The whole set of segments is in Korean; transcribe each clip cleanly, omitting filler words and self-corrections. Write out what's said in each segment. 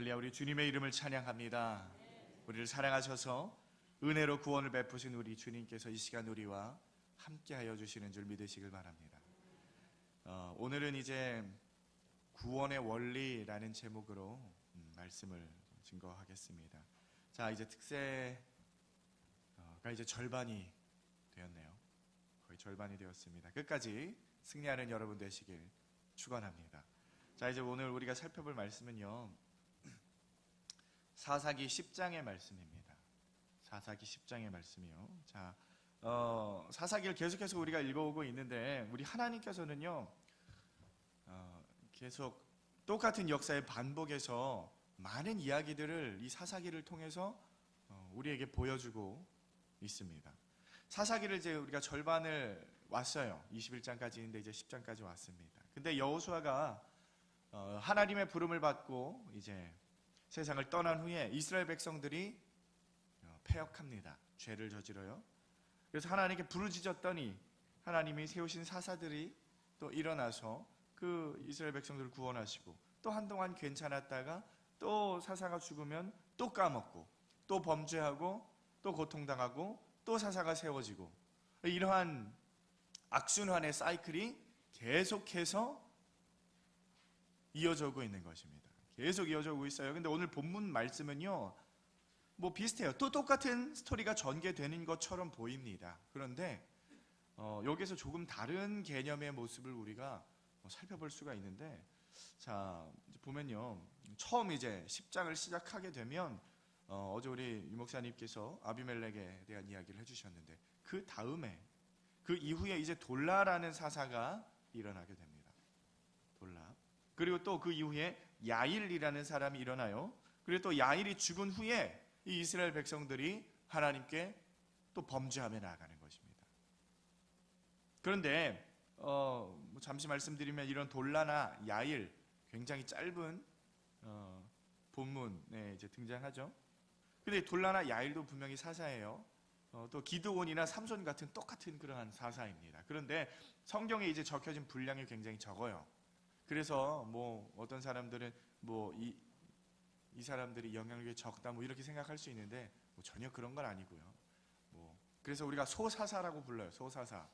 할렐루야. 우리 주님의 이름을 찬양합니다. 우리를 사랑하셔서 은혜로 구원을 베푸신 우리 주님께서 이 시간 우리와 함께하여 주시는 줄 믿으시길 바랍니다. 오늘은 이제 구원의 원리라는 제목으로 말씀을 증거하겠습니다. 자, 이제 특세가 이제 절반이 되었네요. 거의 절반이 되었습니다. 끝까지 승리하는 여러분 되시길 축원합니다. 자, 이제 오늘 우리가 살펴볼 말씀은요, 사사기 10장의 말씀입니다. 사사기 10장의 말씀이요. 자, 사사기를 계속해서 우리가 읽어오고 있는데, 우리 하나님께서는요, 계속 똑같은 역사의 반복에서 많은 이야기들을 이 사사기를 통해서 우리에게 보여주고 있습니다. 사사기를 이제 우리가 절반을 왔어요. 21장까지인데 이제 10장까지 왔습니다. 근데 여호수아가 하나님의 부름을 받고 이제 세상을 떠난 후에 이스라엘 백성들이 패역합니다. 죄를 저지러요. 그래서 하나님께 부르짖었더니 하나님이 세우신 사사들이 또 일어나서 그 이스라엘 백성들을 구원하시고, 또 한동안 괜찮았다가 또 사사가 죽으면 또 까먹고, 또 범죄하고, 또 고통당하고, 또 사사가 세워지고, 이러한 악순환의 사이클이 계속해서 이어져 오고 있는 것입니다. 계속 이어져 오고 있어요. 근데 오늘 본문 말씀은요, 뭐 비슷해요. 또 똑같은 스토리가 전개되는 것처럼 보입니다. 그런데 여기서 조금 다른 개념의 모습을 우리가 살펴볼 수가 있는데, 자, 이제 보면요, 처음 이제 10장을 시작하게 되면 어제 우리 유 목사님께서 아비멜렉에 대한 이야기를 해주셨는데, 그 다음에 그 이후에 이제 돌라라는 사사가 일어나게 됩니다. 돌라. 그리고 또 그 이후에 야일이라는 사람이 일어나요. 그리고 또 야일이 죽은 후에 이 이스라엘 백성들이 하나님께 또 범죄하며 나아가는 것입니다. 그런데 잠시 말씀드리면, 이런 돌라나 야일, 굉장히 짧은 본문에 이제 등장하죠. 근데 돌라나 야일도 분명히 사사예요. 또 기드온이나 삼손 같은 똑같은 그러한 사사입니다. 그런데 성경에 이제 적혀진 분량이 굉장히 적어요. 그래서 뭐 어떤 사람들은 뭐 이 사람들이 영향력이 적다 뭐 이렇게 생각할 수 있는데, 뭐 전혀 그런 건 아니고요. 뭐 그래서 우리가 소사사라고 불러요. 소사사.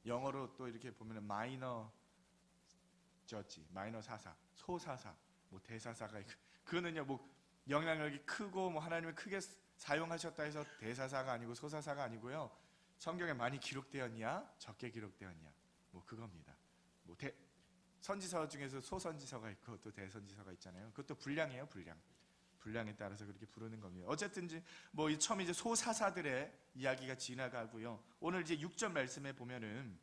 영어로 또 이렇게 보면은 마이너 저지, 마이너 사사, 소사사, 뭐 대사사가 있고, 그거는요 뭐 영향력이 크고 뭐 하나님이 크게 사용하셨다 해서 대사사가 아니고 소사사가 아니고요. 성경에 많이 기록되었냐, 적게 기록되었냐, 뭐 그겁니다. 뭐 선지서 중에서 소선지서가 있고 또 대선지서가 있잖아요. 그것도 분량이에요, 분량. 분량에 따라서 그렇게 부르는 겁니다. 어쨌든 뭐 처음 이제 소사사들의 이야기가 지나가고요. 오늘 이제 6절 말씀에 보면은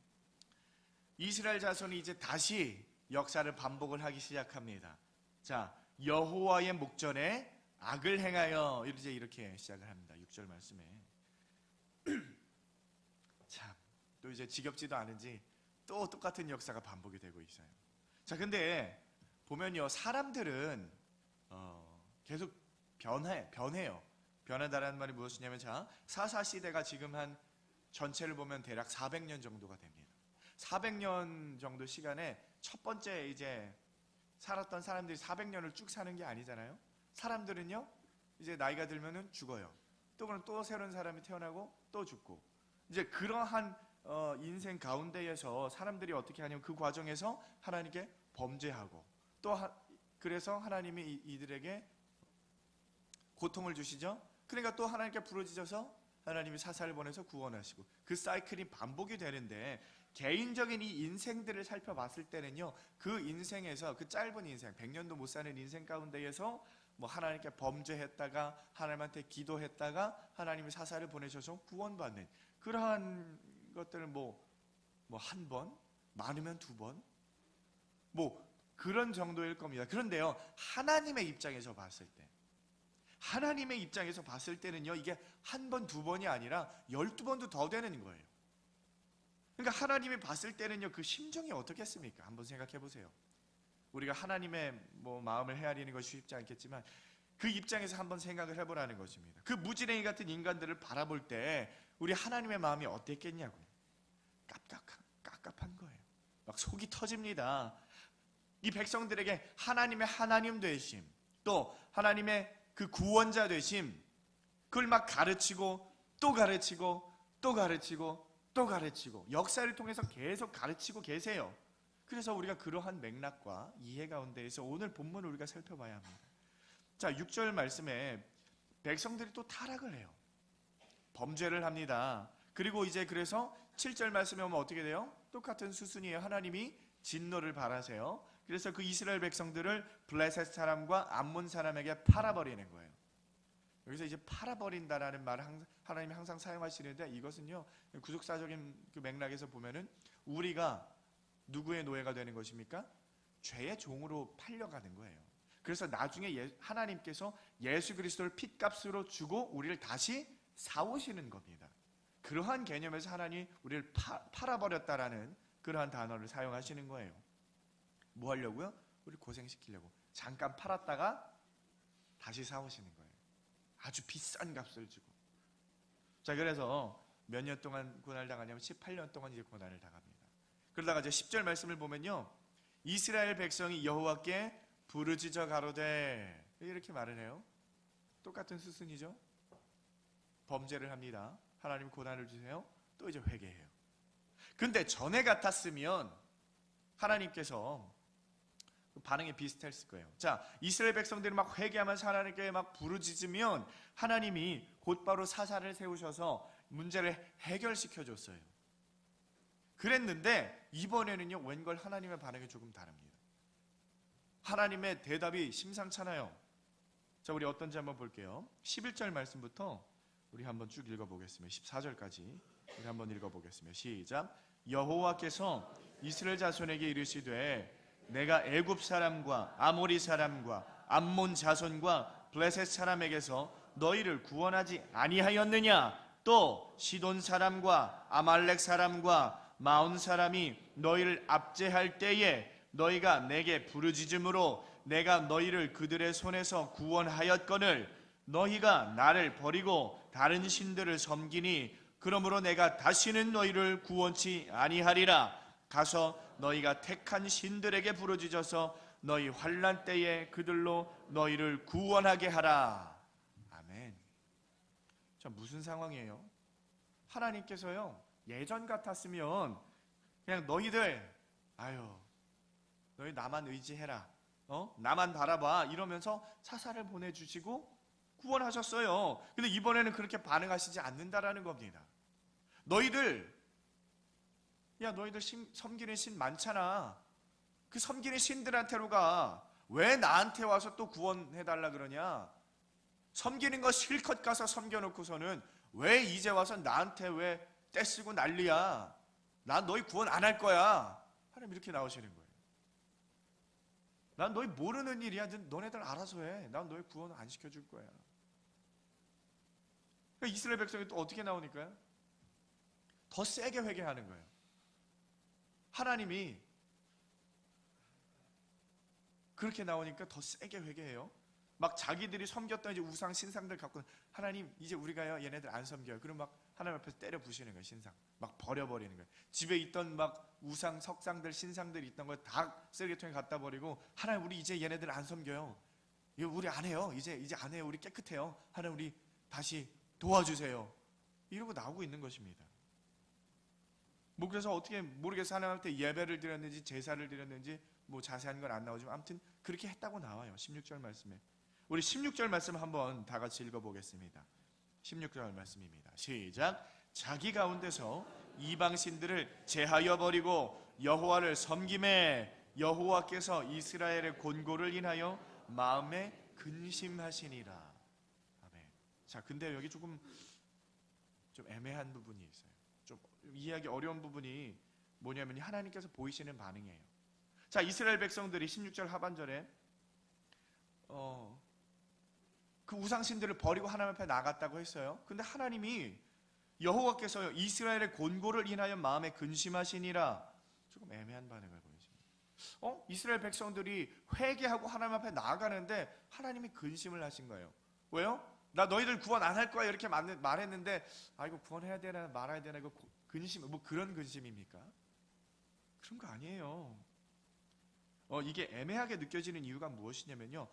이스라엘 자손이 이제 다시 역사를 반복을 하기 시작합니다. 자, 여호와의 목전에 악을 행하여, 이제 이렇게 시작을 합니다. 6절 말씀에. 참, 또 이제 지겹지도 않은지 또 똑같은 역사가 반복이 되고 있어요. 자, 근데 보면요, 사람들은 계속 변해요. 변하다라는 말이 무엇이냐면, 자, 사사 시대가 지금 한 전체를 보면 대략 400년 정도가 됩니다. 400년 정도 시간에 첫 번째 이제 살았던 사람들이 400년을 쭉 사는 게 아니잖아요. 사람들은요, 이제 나이가 들면은 죽어요. 또 그럼 또 새로운 사람이 태어나고 또 죽고, 이제 그러한 인생 가운데에서 사람들이 어떻게 하냐면, 그 과정에서 하나님께 범죄하고, 또 그래서 하나님이 이들에게 고통을 주시죠. 그러니까 또 하나님께 부르짖어서 하나님이 사사를 보내서 구원하시고, 그 사이클이 반복이 되는데, 개인적인 이 인생들을 살펴봤을 때는요, 그 인생에서, 그 짧은 인생, 100년도 못 사는 인생 가운데에서 뭐 하나님께 범죄했다가 하나님한테 기도했다가 하나님이 사사를 보내셔서 구원받는 그러한 것들을 뭐 한 번, 많으면 두 번, 뭐 그런 정도일 겁니다. 그런데요, 하나님의 입장에서 봤을 때는요, 이게 한 번, 두 번이 아니라 12번도 더 되는 거예요. 그러니까 하나님이 봤을 때는요, 그 심정이 어떻겠습니까? 한번 생각해 보세요. 우리가 하나님의 뭐 마음을 헤아리는 것이 쉽지 않겠지만, 그 입장에서 한번 생각을 해보라는 것입니다. 그 무지랭이 같은 인간들을 바라볼 때 우리 하나님의 마음이 어땠겠냐고. 깝깝한 거예요. 막 속이 터집니다. 이 백성들에게 하나님의 하나님 되심, 또 하나님의 그 구원자 되심, 그걸 막 가르치고 또 가르치고 또 가르치고 또 가르치고 역사를 통해서 계속 가르치고 계세요. 그래서 우리가 그러한 맥락과 이해 가운데에서 오늘 본문을 우리가 살펴봐야 합니다. 자, 6절 말씀에 백성들이 또 타락을 해요. 범죄를 합니다. 그리고 이제 그래서 7절 말씀에 오면 어떻게 돼요? 똑같은 수순이에요. 하나님이 진노를 발하세요. 그래서 그 이스라엘 백성들을 블레셋 사람과 암몬 사람에게 팔아버리는 거예요. 여기서 이제 팔아버린다라는 말을 하나님이 항상 사용하시는데, 이것은요 구속사적인 그 맥락에서 보면은 우리가 누구의 노예가 되는 것입니까? 죄의 종으로 팔려가는 거예요. 그래서 나중에 하나님께서 예수 그리스도를 핏값으로 주고 우리를 다시 사오시는 겁니다. 그러한 개념에서 하나님 우리를 팔아버렸다라는 그러한 단어를 사용하시는 거예요. 뭐 하려고요? 우리 고생시키려고. 잠깐 팔았다가 다시 사오시는 거예요. 아주 비싼 값을 주고. 자, 그래서 몇 년 동안 고난을 당하냐면 18년 동안 이제 고난을 당합니다. 그러다가 이제 10절 말씀을 보면요, 이스라엘 백성이 여호와께 부르짖어 가로되, 이렇게 말을 해요. 똑같은 수순이죠. 범죄를 합니다. 하나님 고난을 주세요. 또 이제 회개해요. 근데 전에 같았으면 하나님께서 반응이 비슷했을 거예요. 자, 이스라엘 백성들이 막 회개하면서 하나님께 막 부르짖으면 하나님이 곧바로 사사를 세우셔서 문제를 해결시켜 줬어요. 그랬는데 이번에는요, 웬걸 하나님의 반응이 조금 다릅니다. 하나님의 대답이 심상찮아요. 자, 우리 어떤지 한번 볼게요. 11절 말씀부터 우리 한번 쭉 읽어보겠습니다. 14절까지 우리 한번 읽어보겠습니다. 시작. 여호와께서 이스라엘 자손에게 이르시되 내가 애굽 사람과 아모리 사람과 암몬 자손과 블레셋 사람에게서 너희를 구원하지 아니하였느냐? 또 시돈 사람과 아말렉 사람과 마온 사람이 너희를 압제할 때에 너희가 내게 부르짖음으로 내가 너희를 그들의 손에서 구원하였거늘 너희가 나를 버리고 다른 신들을 섬기니 그러므로 내가 다시는 너희를 구원치 아니하리라. 가서 너희가 택한 신들에게 부르짖어서 너희 환난 때에 그들로 너희를 구원하게 하라. 아멘. 자, 무슨 상황이에요? 하나님께서요, 예전 같았으면 그냥 너희들 너희 나만 의지해라, 나만 바라봐 이러면서 사사를 보내주시고 구원하셨어요. 근데 이번에는 그렇게 반응하시지 않는다라는 겁니다. 너희들 섬기는 신 많잖아. 그 섬기는 신들한테로 가. 왜 나한테 와서 또 구원해달라 그러냐? 섬기는 거 실컷 가서 섬겨놓고서는 왜 이제 와서 나한테 왜 떼쓰고 난리야? 난 너희 구원 안 할 거야. 하나님 이렇게 나오시는 거예요. 난 너희 모르는 일이야. 너네들 알아서 해. 난 너희 구원 안 시켜줄 거야. 그러니까 이스라엘 백성이 또 어떻게 나오니까요? 더 세게 회개하는 거예요. 하나님이 그렇게 나오니까 더 세게 회개해요. 막 자기들이 섬겼던 이제 우상 신상들 갖고, 하나님 이제 우리가요 얘네들 안 섬겨요. 그럼 막 하나님 앞에서 때려 부시는 거예요. 신상 막 버려버리는 거예요. 집에 있던 막 우상 석상들 신상들 있던 거 다 쓰레기통에 갖다 버리고, 하나님 우리 이제 얘네들 안 섬겨요. 이거 우리 안 해요. 이제 안 해요. 우리 깨끗해요. 하나님 우리 다시 도와주세요. 이러고 나오고 있는 것입니다. 뭐 그래서 어떻게 모르겠어. 하나님한테 예배를 드렸는지 제사를 드렸는지 뭐 자세한 건 안 나오지만 아무튼 그렇게 했다고 나와요. 16절 말씀에. 우리 16절 말씀 한번 다 같이 읽어보겠습니다. 16절 말씀입니다. 시작. 자기 가운데서 이방신들을 제하여 버리고 여호와를 섬김에 여호와께서 이스라엘의 곤고를 인하여 마음에 근심하시니라. 아멘. 자, 근데 여기 조금 좀 애매한 부분이 있어요. 좀 이해하기 어려운 부분이 뭐냐면 하나님께서 보이시는 반응이에요. 자, 이스라엘 백성들이 16절 하반절에 그 우상신들을 버리고 하나님 앞에 나갔다고 했어요. 근데 하나님이 여호와께서 이스라엘의 곤고를 인하여 마음에 근심하시니라. 조금 애매한 반응을 보이십니다. 이스라엘 백성들이 회개하고 하나님 앞에 나아가는데 하나님이 근심을 하신 거예요. 왜요? 나 너희들 구원 안 할 거야 이렇게 말했는데 이거 구원해야 되나 말아야 되나, 이거 근심, 뭐 그런 근심입니까? 그런 거 아니에요. 이게 애매하게 느껴지는 이유가 무엇이냐면요,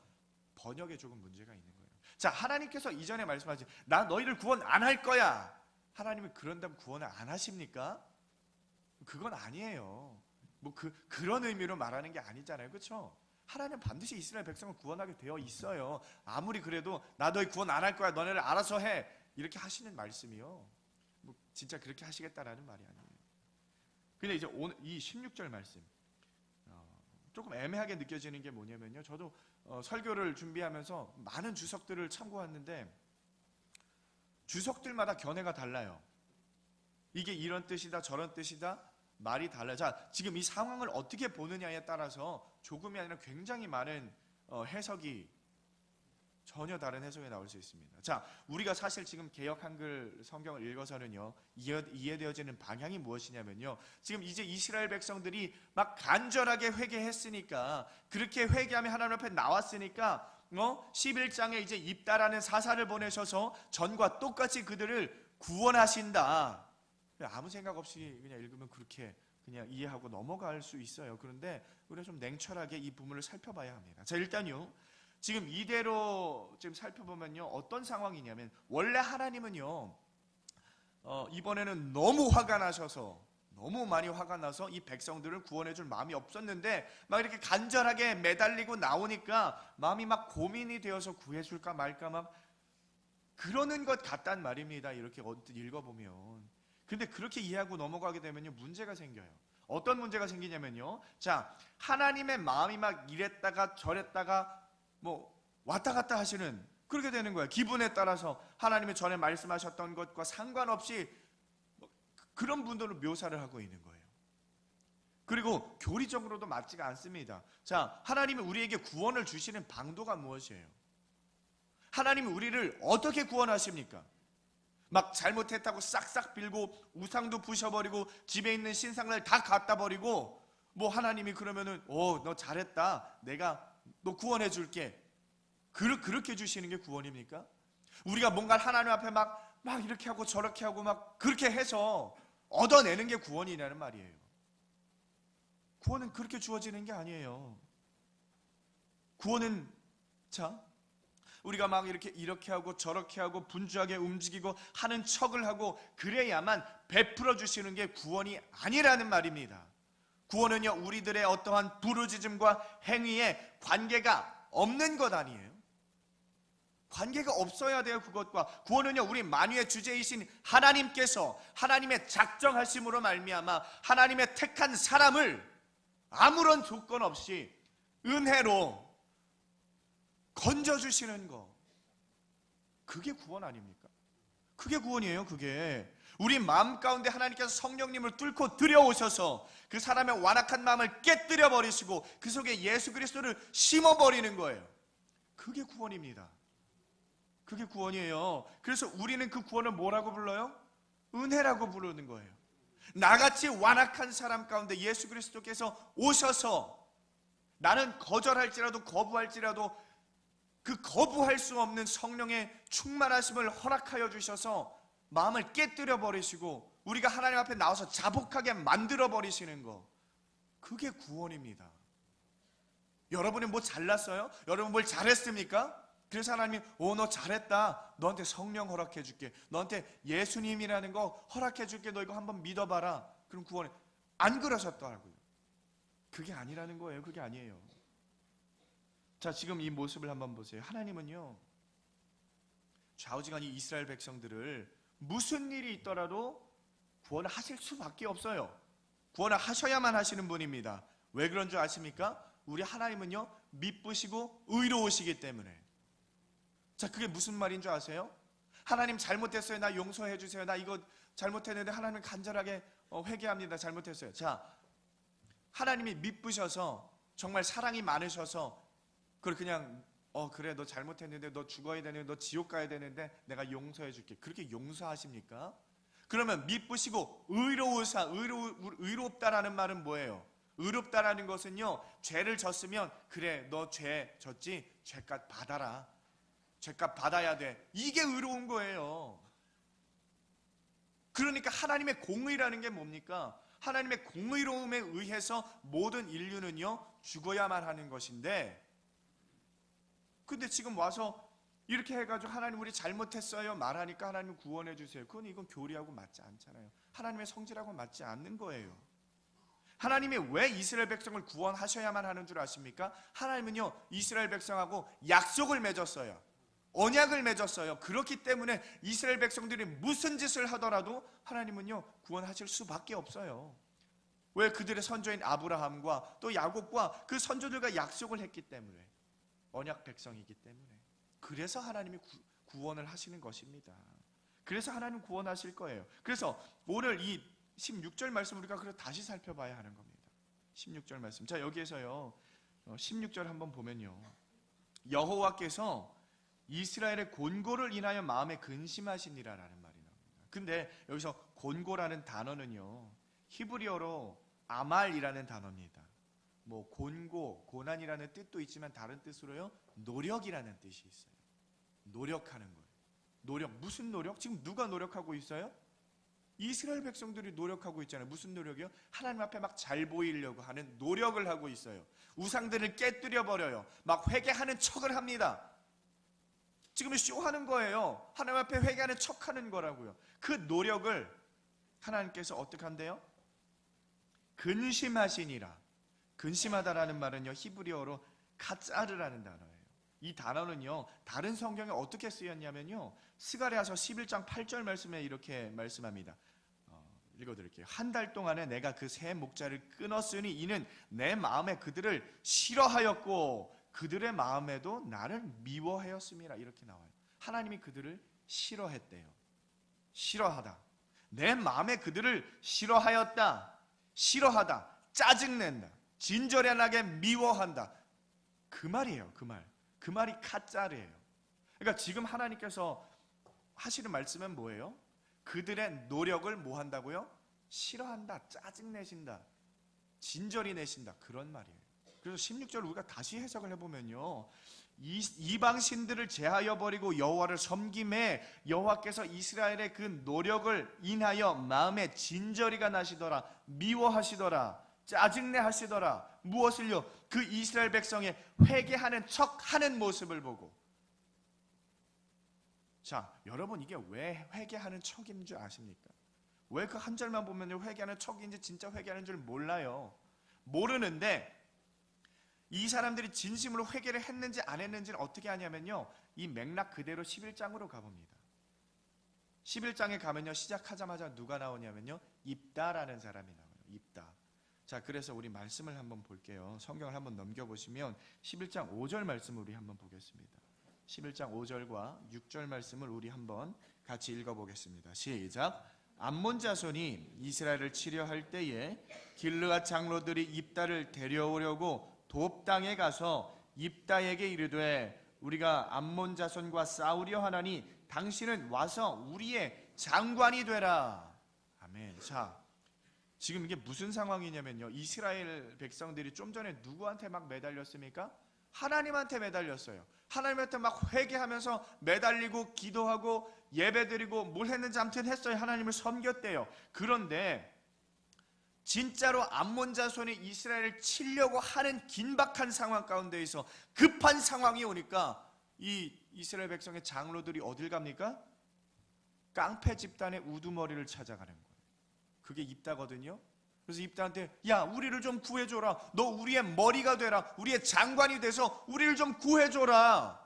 번역에 조금 문제가 있는 거예요. 자, 하나님께서 이전에 말씀하신 나 너희를 구원 안 할 거야. 하나님은 그런다면 구원을 안 하십니까? 그건 아니에요. 뭐 그런 의미로 말하는 게 아니잖아요. 그렇죠? 하나님 반드시 이스라엘 백성을 구원하게 되어 있어요. 아무리 그래도 나 너희 구원 안 할 거야. 너네를 알아서 해. 이렇게 하시는 말씀이요. 뭐 진짜 그렇게 하시겠다라는 말이 아니에요. 근데 이제 오늘 이 16절 말씀 조금 애매하게 느껴지는 게 뭐냐면요. 저도 설교를 준비하면서 많은 주석들을 참고했는데 주석들마다 견해가 달라요. 이게 이런 뜻이다 저런 뜻이다 말이 달라요. 자, 지금 이 상황을 어떻게 보느냐에 따라서 조금이 아니라 굉장히 많은 해석이 전혀 다른 해석이 나올 수 있습니다. 자, 우리가 사실 지금 개역 한글 성경을 읽어서는요 이해되어지는 방향이 무엇이냐면요, 지금 이제 이스라엘 백성들이 막 간절하게 회개했으니까, 그렇게 회개하며 하나님 앞에 나왔으니까 11장에 이제 입다라는 사사를 보내셔서 전과 똑같이 그들을 구원하신다. 아무 생각 없이 그냥 읽으면 그렇게 그냥 이해하고 넘어갈 수 있어요. 그런데 우리가 좀 냉철하게 이 부분을 살펴봐야 합니다. 자, 일단요, 지금 이대로 지금 살펴보면요 어떤 상황이냐면, 원래 하나님은요 이번에는 너무 화가 나셔서, 너무 많이 화가 나서 이 백성들을 구원해 줄 마음이 없었는데 막 이렇게 간절하게 매달리고 나오니까 마음이 막 고민이 되어서 구해 줄까 말까 막 그러는 것 같단 말입니다. 이렇게 읽어보면. 근데 그렇게 이해하고 넘어가게 되면요 문제가 생겨요. 어떤 문제가 생기냐면요, 자, 하나님의 마음이 막 이랬다가 저랬다가 뭐 왔다 갔다 하시는, 그렇게 되는 거예요. 기분에 따라서 하나님이 전에 말씀하셨던 것과 상관없이 그런 분들을 묘사를 하고 있는 거예요. 그리고 교리적으로도 맞지가 않습니다. 자, 하나님이 우리에게 구원을 주시는 방도가 무엇이에요? 하나님이 우리를 어떻게 구원하십니까? 막 잘못했다고 싹싹 빌고 우상도 부셔버리고 집에 있는 신상을 다 갖다 버리고 뭐 하나님이 그러면은 너 잘했다, 내가 너 구원해 줄게, 그렇게 주시는 게 구원입니까? 우리가 뭔가 하나님 앞에 막 이렇게 하고 저렇게 하고 막 그렇게 해서 얻어내는 게 구원이라는 말이에요. 구원은 그렇게 주어지는 게 아니에요. 구원은, 자, 우리가 막 이렇게 하고 저렇게 하고 분주하게 움직이고 하는 척을 하고 그래야만 베풀어 주시는 게 구원이 아니라는 말입니다. 구원은요 우리들의 어떠한 부르짖음과 행위에 관계가 없는 것 아니에요. 관계가 없어야 돼요. 그것과 구원은요 우리 만유의 주제이신 하나님께서 하나님의 작정하심으로 말미암아 하나님의 택한 사람을 아무런 조건 없이 은혜로 건져주시는 거, 그게 구원 아닙니까? 그게 구원이에요. 그게 우리 마음 가운데 하나님께서 성령님을 뚫고 들여오셔서 그 사람의 완악한 마음을 깨뜨려 버리시고 그 속에 예수 그리스도를 심어버리는 거예요. 그게 구원입니다. 그게 구원이에요. 그래서 우리는 그 구원을 뭐라고 불러요? 은혜라고 부르는 거예요. 나같이 완악한 사람 가운데 예수 그리스도께서 오셔서 나는 거절할지라도 거부할지라도 그 거부할 수 없는 성령의 충만하심을 허락하여 주셔서 마음을 깨뜨려 버리시고 우리가 하나님 앞에 나와서 자복하게 만들어 버리시는 거, 그게 구원입니다. 여러분이 뭐 잘났어요? 여러분 뭘 잘했습니까? 그래서 하나님이 너 잘했다, 너한테 성령 허락해 줄게, 너한테 예수님이라는 거 허락해 줄게, 너 이거 한번 믿어봐라, 그럼 구원해. 안 그러셨더라고요. 그게 아니라는 거예요. 그게 아니에요. 자, 지금 이 모습을 한번 보세요. 하나님은요 좌우지간 이 이스라엘 백성들을 무슨 일이 있더라도 구원을 하실 수밖에 없어요. 구원을 하셔야만 하시는 분입니다. 왜 그런 줄 아십니까? 우리 하나님은요 미쁘시고 의로우시기 때문에. 자, 그게 무슨 말인 줄 아세요? 하나님 잘못했어요, 나 용서해 주세요, 나 이거 잘못했는데 하나님 간절하게 회개합니다, 잘못했어요. 자, 하나님이 미쁘셔서 정말 사랑이 많으셔서 그냥 그래 너 잘못했는데 너 죽어야 되는데 너 지옥 가야 되는데 내가 용서해 줄게, 그렇게 용서하십니까? 그러면 미쁘시고 의롭다라는 말은 뭐예요? 의롭다라는 것은요 죄를 졌으면 그래 너 죄 졌지, 죄값 받아라, 죄값 받아야 돼, 이게 의로운 거예요. 그러니까 하나님의 공의라는 게 뭡니까? 하나님의 공의로움에 의해서 모든 인류는요 죽어야만 하는 것인데 근데 지금 와서 이렇게 해가지고 하나님 우리 잘못했어요 말하니까 하나님 구원해 주세요. 이건 교리하고 맞지 않잖아요. 하나님의 성질하고 맞지 않는 거예요. 하나님이 왜 이스라엘 백성을 구원하셔야만 하는 줄 아십니까? 하나님은요 이스라엘 백성하고 약속을 맺었어요. 언약을 맺었어요. 그렇기 때문에 이스라엘 백성들이 무슨 짓을 하더라도 하나님은요 구원하실 수밖에 없어요. 왜? 그들의 선조인 아브라함과 또 야곱과 그 선조들과 약속을 했기 때문에, 언약 백성이기 때문에. 그래서 하나님이 구원을 하시는 것입니다. 그래서 하나님 구원하실 거예요. 그래서 오늘 이 16절 말씀 우리가 다시 살펴봐야 하는 겁니다. 16절 말씀. 자, 여기에서요 16절 한번 보면요, 여호와께서 이스라엘의 곤고를 인하여 마음에 근심하시니라라는 말이 나옵니다. 근데 여기서 곤고라는 단어는요 히브리어로 아말이라는 단어입니다. 뭐 곤고, 고난이라는 뜻도 있지만 다른 뜻으로요 노력이라는 뜻이 있어요. 노력하는 거예요. 노력. 무슨 노력? 지금 누가 노력하고 있어요? 이스라엘 백성들이 노력하고 있잖아요. 무슨 노력이요? 하나님 앞에 막 잘 보이려고 하는 노력을 하고 있어요. 우상들을 깨뜨려 버려요. 막 회개하는 척을 합니다. 지금 쇼하는 거예요. 하나님 앞에 회개하는 척하는 거라고요. 그 노력을 하나님께서 어떻게 한대요? 근심하시니라. 근심하다라는 말은요 히브리어로 카짜르라는 단어예요. 이 단어는요 다른 성경에 어떻게 쓰였냐면요, 스가랴서 11장 8절 말씀에 이렇게 말씀합니다. 읽어드릴게요. 한 달 동안에 내가 그 새 목자를 끊었으니 이는 내 마음에 그들을 싫어하였고 그들의 마음에도 나를 미워하였음이라. 이렇게 나와요. 하나님이 그들을 싫어했대요. 싫어하다. 내 마음에 그들을 싫어하였다. 싫어하다. 짜증낸다. 진절야나게 미워한다. 그 말이에요. 그 말. 그 말이 카짜르예요. 그러니까 지금 하나님께서 하시는 말씀은 뭐예요? 그들의 노력을 뭐 한다고요? 싫어한다. 짜증내신다. 진절이 내신다. 그런 말이에요. 그래서 16절 우리가 다시 해석을 해보면요, 이방 신들을 제하여 버리고 여호와를 섬김에 여호와께서 이스라엘의 그 노력을 인하여 마음에 진저리가 나시더라. 미워하시더라. 짜증내 하시더라. 무엇을요? 그 이스라엘 백성의 회개하는 척하는 모습을 보고. 자, 여러분 이게 왜 회개하는 척인 줄 아십니까? 왜 그 한 절만 보면 회개하는 척인지 진짜 회개하는 줄 몰라요. 모르는데 이 사람들이 진심으로 회개를 했는지 안 했는지는 어떻게 하냐면요, 이 맥락 그대로 11장으로 가봅니다. 11장에 가면요 시작하자마자 누가 나오냐면요 입다라는 사람이 나와요. 입다. 자, 그래서 우리 말씀을 한번 볼게요. 성경을 한번 넘겨보시면 11장 5절 말씀을 우리 한번 보겠습니다. 11장 5절과 6절 말씀을 우리 한번 같이 읽어보겠습니다. 시작. 암몬 자손이 이스라엘을 치려할 때에 길르앗 장로들이 입다를 데려오려고 돕 땅에 가서 입다에게 이르되 우리가 암몬 자손과 싸우려 하나니 당신은 와서 우리의 장관이 되라. 아멘. 자, 지금 이게 무슨 상황이냐면요, 이스라엘 백성들이 좀 전에 누구한테 막 매달렸습니까? 하나님한테 매달렸어요. 하나님한테 막 회개하면서 매달리고 기도하고 예배드리고 뭘 했는지 아무튼 했어요. 하나님을 섬겼대요. 그런데 진짜로 암몬 자손이 이스라엘을 치려고 하는 긴박한 상황 가운데에서 급한 상황이 오니까 이 이스라엘 백성의 장로들이 어딜 갑니까? 깡패 집단의 우두머리를 찾아가는 거예요. 그게 입다거든요. 그래서 입다한테 야, 우리를 좀 구해줘라. 너 우리의 머리가 되라. 우리의 장관이 돼서 우리를 좀 구해줘라.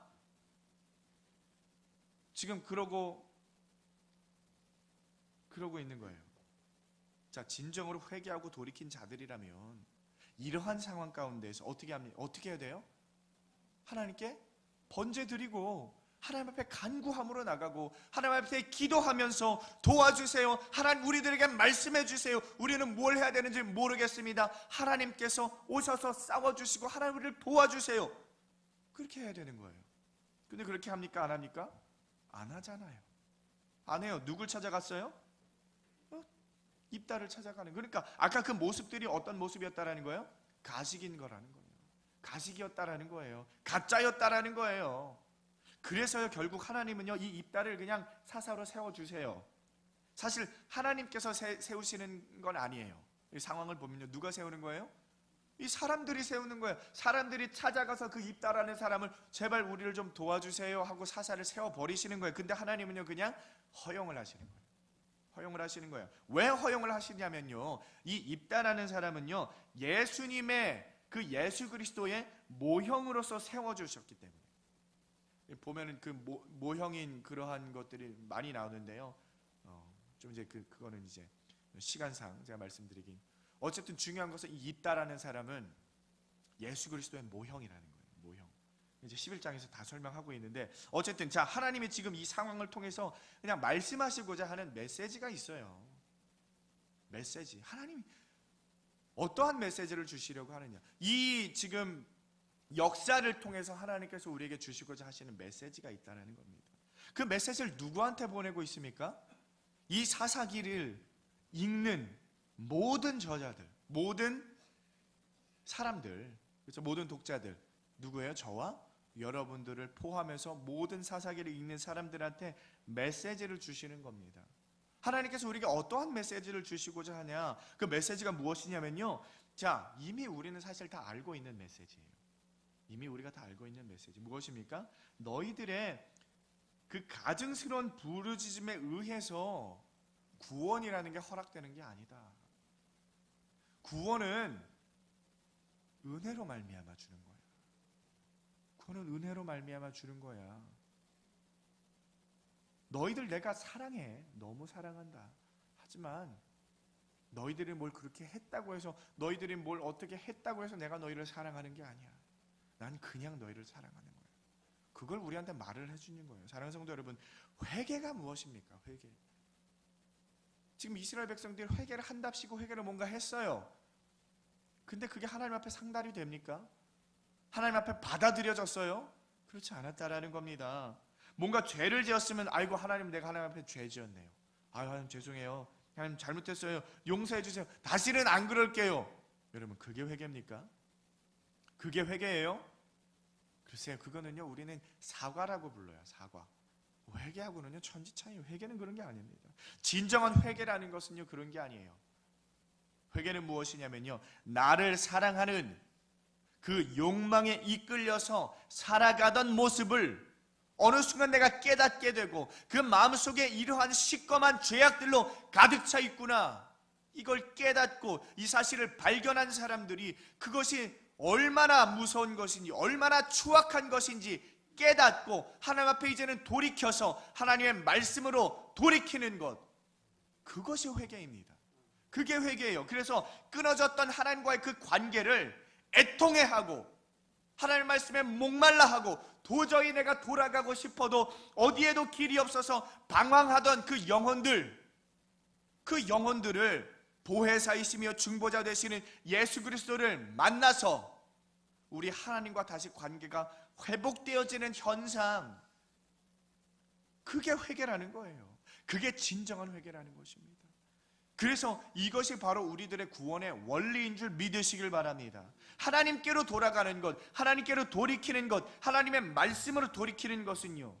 지금 그러고 있는 거예요. 자, 진정으로 회개하고 돌이킨 자들이라면 이러한 상황 가운데에서 어떻게 해야 돼요? 하나님께 번제 드리고 하나님 앞에 간구함으로 나가고 하나님 앞에 기도하면서 도와주세요. 하나님 우리들에게 말씀해 주세요. 우리는 뭘 해야 되는지 모르겠습니다. 하나님께서 오셔서 싸워주시고 하나님 우리를 도와주세요. 그렇게 해야 되는 거예요. 근데 그렇게 합니까? 안 합니까? 안 하잖아요. 안 해요. 누굴 찾아갔어요? 입다를 찾아가는. 그러니까 아까 그 모습들이 어떤 모습이었다라는 거예요? 가식인 거라는 거예요. 가식이었다라는 거예요. 가짜였다라는 거예요. 그래서요 결국 하나님은요 이 입다를 그냥 사사로 세워주세요. 사실 하나님께서 세우시는 건 아니에요. 이 상황을 보면요 누가 세우는 거예요? 이 사람들이 세우는 거예요. 사람들이 찾아가서 그 입다라는 사람을 제발 우리를 좀 도와주세요 하고 사사를 세워버리시는 거예요. 근데 하나님은요 그냥 허용을 하시는 거예요. 허용을 하시는 거예요. 왜 허용을 하시냐면요, 이 입다라는 사람은요 예수님의 그 예수 그리스도의 모형으로서 세워주셨기 때문에. 보면은 그 모형인 그러한 것들이 많이 나오는데요. 좀 이제 그거는 이제 시간상 제가 말씀드리긴. 어쨌든 중요한 것은 이 입다라는 사람은 예수 그리스도의 모형이라는 거예요. 모형. 이제 11장에서 다 설명하고 있는데, 어쨌든 자, 하나님이 지금 이 상황을 통해서 그냥 말씀하시고자 하는 메시지가 있어요. 메시지. 하나님이 어떠한 메시지를 주시려고 하느냐. 이 지금 역사를 통해서 하나님께서 우리에게 주시고자 하시는 메시지가 있다는 겁니다. 그 메시지를 누구한테 보내고 있습니까? 이 사사기를 읽는 모든 저자들, 모든 사람들, 그렇죠? 모든 독자들, 누구예요? 저와 여러분들을 포함해서 모든 사사기를 읽는 사람들한테 메시지를 주시는 겁니다. 하나님께서 우리에게 어떠한 메시지를 주시고자 하냐? 그 메시지가 무엇이냐면요, 자, 이미 우리는 사실 다 알고 있는 메시지예요. 이미 우리가 다 알고 있는 메시지. 무엇입니까? 너희들의 그 가증스러운 부르짖음에 의해서 구원이라는 게 허락되는 게 아니다. 구원은 은혜로 말미암아 주는 거야. 구원은 은혜로 말미암아 주는 거야. 너희들 내가 사랑해. 너무 사랑한다. 하지만 너희들이 뭘 그렇게 했다고 해서, 너희들이 뭘 어떻게 했다고 해서 내가 너희를 사랑하는 게 아니야. 난 그냥 너희를 사랑하는 거야. 그걸 우리한테 말을 해주는 거예요. 사랑하는 성도 여러분, 회개가 무엇입니까? 회개. 지금 이스라엘 백성들이 회개를 한답시고 회개를 뭔가 했어요. 근데 그게 하나님 앞에 상달이 됩니까? 하나님 앞에 받아들여졌어요? 그렇지 않았다라는 겁니다. 뭔가 죄를 지었으면, 아이고 하나님, 내가 하나님 앞에 죄 지었네요. 아유 하나님 죄송해요. 하나님 잘못했어요. 용서해 주세요. 다시는 안 그럴게요. 여러분, 그게 회개입니까? 그게 회개예요? 글쎄요, 그거는요 우리는 사과라고 불러요. 사과. 회개하고는요 천지 차이예요. 회개는 그런 게 아닙니다. 진정한 회개라는 것은요 그런 게 아니에요. 회개는 무엇이냐면요, 나를 사랑하는 그 욕망에 이끌려서 살아가던 모습을 어느 순간 내가 깨닫게 되고, 그 마음속에 이러한 시꺼먼 죄악들로 가득 차 있구나, 이걸 깨닫고 이 사실을 발견한 사람들이 그것이 얼마나 무서운 것인지, 얼마나 추악한 것인지 깨닫고 하나님 앞에 이제는 돌이켜서 하나님의 말씀으로 돌이키는 것, 그것이 회개입니다. 그게 회개예요. 그래서 끊어졌던 하나님과의 그 관계를 애통해하고 하나님 말씀에 목말라하고, 도저히 내가 돌아가고 싶어도 어디에도 길이 없어서 방황하던 그 영혼들을 보혜사이시며 중보자 되시는 예수 그리스도를 만나서 우리 하나님과 다시 관계가 회복되어지는 현상, 그게 회개라는 거예요. 그게 진정한 회개라는 것입니다. 그래서 이것이 바로 우리들의 구원의 원리인 줄 믿으시길 바랍니다. 하나님께로 돌아가는 것, 하나님께로 돌이키는 것, 하나님의 말씀으로 돌이키는 것은요,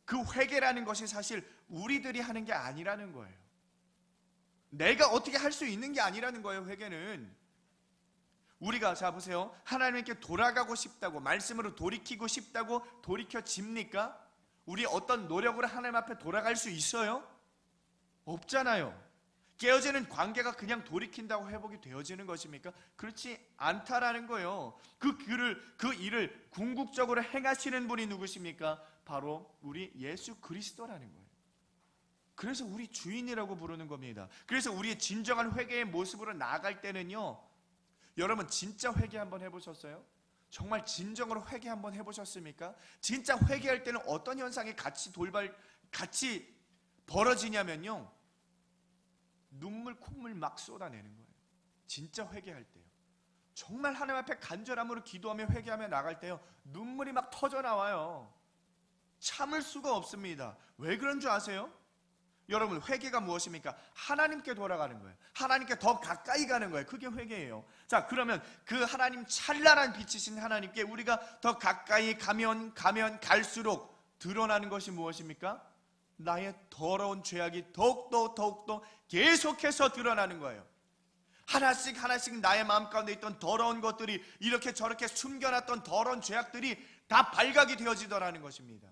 그 회개라는 것이 사실 우리들이 하는 게 아니라는 거예요. 내가 어떻게 할 수 있는 게 아니라는 거예요. 회개는 우리가, 자 보세요, 하나님께 돌아가고 싶다고, 말씀으로 돌이키고 싶다고 돌이켜집니까? 우리 어떤 노력으로 하나님 앞에 돌아갈 수 있어요? 없잖아요. 깨어지는 관계가 그냥 돌이킨다고 회복이 되어지는 것입니까? 그렇지 않다라는 거예요. 그 일을 궁극적으로 행하시는 분이 누구십니까? 바로 우리 예수 그리스도라는 거예요. 그래서 우리 주인이라고 부르는 겁니다. 그래서 우리의 진정한 회개의 모습으로 나아갈 때는요, 여러분 진짜 회개 한번 해보셨어요? 정말 진정으로 회개 한번 해보셨습니까? 진짜 회개할 때는 어떤 현상이 같이 벌어지냐면요, 눈물 콧물 막 쏟아내는 거예요. 진짜 회개할 때요. 정말 하나님 앞에 간절함으로 기도하며 회개하며 나갈 때요, 눈물이 막 터져 나와요. 참을 수가 없습니다. 왜 그런 줄 아세요? 여러분, 회개가 무엇입니까? 하나님께 돌아가는 거예요. 하나님께 더 가까이 가는 거예요. 그게 회개예요. 자, 그러면 그 하나님, 찬란한 빛이신 하나님께 우리가 더 가까이 가면 갈수록 드러나는 것이 무엇입니까? 나의 더러운 죄악이 더욱더 계속해서 드러나는 거예요. 하나씩 하나씩 나의 마음 가운데 있던 더러운 것들이, 이렇게 저렇게 숨겨놨던 더러운 죄악들이 다 발각이 되어지더라는 것입니다.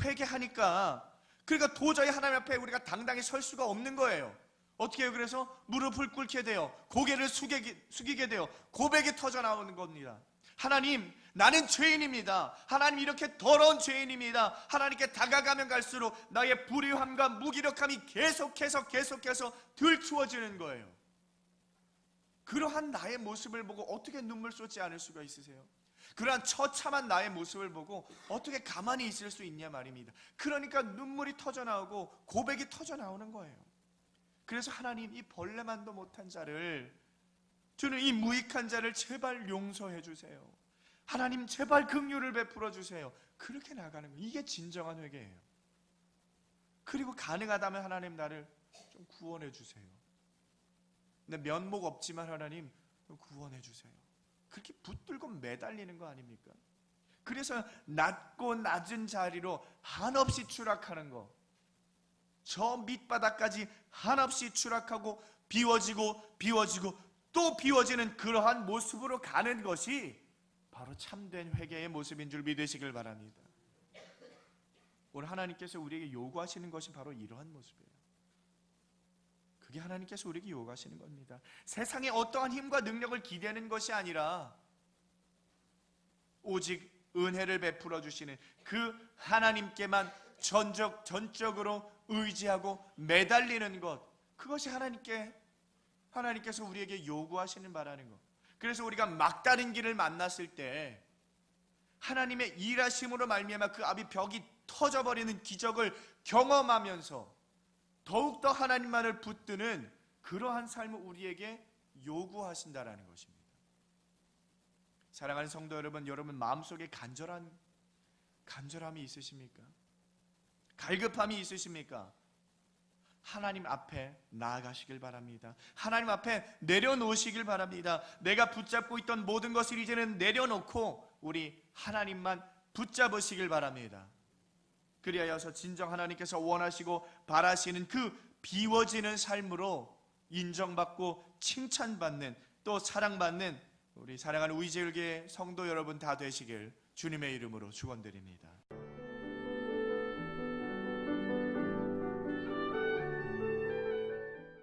회개하니까, 그러니까 도저히 하나님 앞에 우리가 당당히 설 수가 없는 거예요. 어떻게 해요? 그래서 무릎을 꿇게 돼요. 고개를 숙이게 돼요. 고백이 터져 나오는 겁니다. 하나님, 나는 죄인입니다. 하나님, 이렇게 더러운 죄인입니다. 하나님께 다가가면 갈수록 나의 불의함과 무기력함이 계속해서 들추어지는 거예요. 그러한 나의 모습을 보고 어떻게 눈물 쏟지 않을 수가 있으세요? 그러한 처참한 나의 모습을 보고 어떻게 가만히 있을 수 있냐 말입니다. 그러니까 눈물이 터져 나오고 고백이 터져 나오는 거예요. 그래서 하나님, 이 벌레만도 못한 자를, 주는 이 무익한 자를 제발 용서해 주세요. 하나님, 제발 긍휼을 베풀어 주세요. 그렇게 나가는 거예요. 이게 진정한 회개예요. 그리고 가능하다면 하나님, 나를 좀 구원해 주세요. 내 면목 없지만 하나님 구원해 주세요. 그렇게 붙들고 매달리는 거 아닙니까? 그래서 낮고 낮은 자리로 한없이 추락하는 거, 저 밑바닥까지 한없이 추락하고 비워지고 또 비워지는 그러한 모습으로 가는 것이 바로 참된 회개의 모습인 줄 믿으시길 바랍니다. 오늘 하나님께서 우리에게 요구하시는 것이 바로 이러한 모습이에요. 그게 하나님께서 우리에게 요구하시는 겁니다. 세상에 어떠한 힘과 능력을 기대는 것이 아니라 오직 은혜를 베풀어 주시는 그 하나님께만 전적으로 의지하고 매달리는 것, 그것이 하나님께서 우리에게 요구하시는 바라는 것. 그래서 우리가 막다른 길을 만났을 때 하나님의 일하심으로 말미암아 그 앞이 벽이 터져버리는 기적을 경험하면서 더욱더 하나님만을 붙드는 그러한 삶을 우리에게 요구하신다라는 것입니다. 사랑하는 성도 여러분, 여러분 마음속에 간절함이 있으십니까? 갈급함이 있으십니까? 하나님 앞에 나아가시길 바랍니다. 하나님 앞에 내려놓으시길 바랍니다. 내가 붙잡고 있던 모든 것을 이제는 내려놓고 우리 하나님만 붙잡으시길 바랍니다. 그리하여서 진정 하나님께서 원하시고 바라시는 그 비워지는 삶으로 인정받고 칭찬받는, 또 사랑받는 우리 사랑하는 우이제일교회 성도 여러분 다 되시길 주님의 이름으로 축원드립니다.